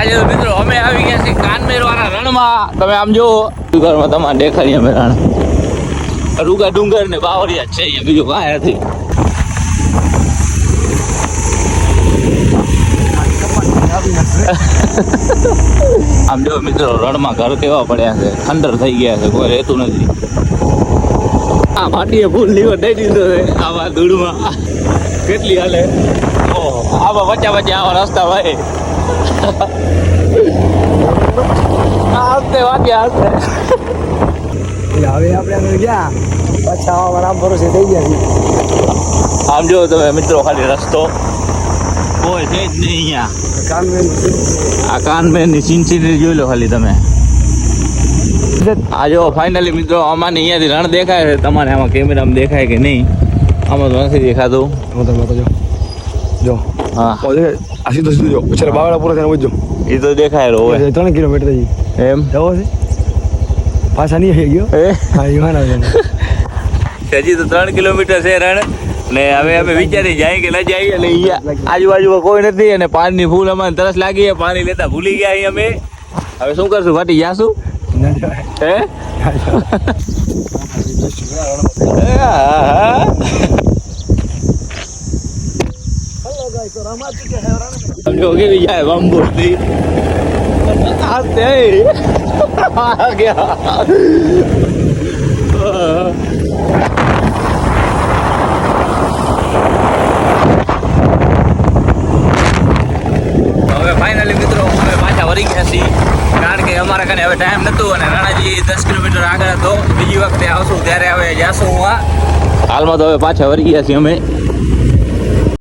આજે તો મિત્રો અમે આવી ગયા છીએ કાનમેર વાળા રણમાં. તમે આમ જો ડુંગરમાં તમારે દેખાડીએ અમે રણ રૂગા ડુંગર ને બાવરિયા છે અહીંયા, બીજું કાંઈ નથી. આમ જો મિત્રો રણમાં ઘર કેવા પડ્યા છે, ખંડર થઈ ગયા છે, કોઈ રહેતું નથી. આ માટીએ ફૂલ લીવર દઈ દીધો છે આવા ધૂળમાં. કેટલી હાલે આવા વચ્ચા વચ્ચે આવા રસ્તા ભાઈ. હસ્તે વાગ્યા હસ્તે હવે આપણે ગયા પાછા આમ ભરોસે થઈ ગયા. આમ જો તમે મિત્રો ખાલી રસ્તો કોઈ છે જ નહીં અહીંયા. આ કાનમેરની સિનસિનરી જોઈ લો ખાલી તમે. આ જો ફાઇનલી મિત્રો અમાને અહીંયાથી રણ દેખાય છે. તમારે આમાં કેમેરામાં દેખાય કે નહીં? આમાં તો નથી દેખાતું. જો હા આ સીધો સીધો જો પછી બાવળા પૂરા થઈને વજો એ તો દેખાય રહ્યો હવે 3 કિલોમીટર થઈ એમ જવો છે. પાછા નહીં થઈ ગયો હા યુવાના હજી તો 3 કિલોમીટર છે રણ ને હવે અમે વિચારી જાય કે ન જઈએ. અને અહીંયા આજુબાજુમાં કોઈ નથી અને પાણીની ફૂલ અમારે તરસ લાગી, પાણી લેતા ભૂલી ગયા અહીં અમે. હવે શું કરશું? ફાટી જાશું હે? સમજો કેવી જાય બાંબુ થી ગયા. હવે ફાઇનલી મિત્રો અમે પાછા વળી ગયા છીએ, કારણ કે અમારા કાને હવે ટાઈમ નહોતું અને રણાજી 10 કિલોમીટર આગળ હતો. બીજી વખતે આવશું ત્યારે હવે જાશું. હાલમાં તો હવે પાછા વળી ગયા છીએ અમે.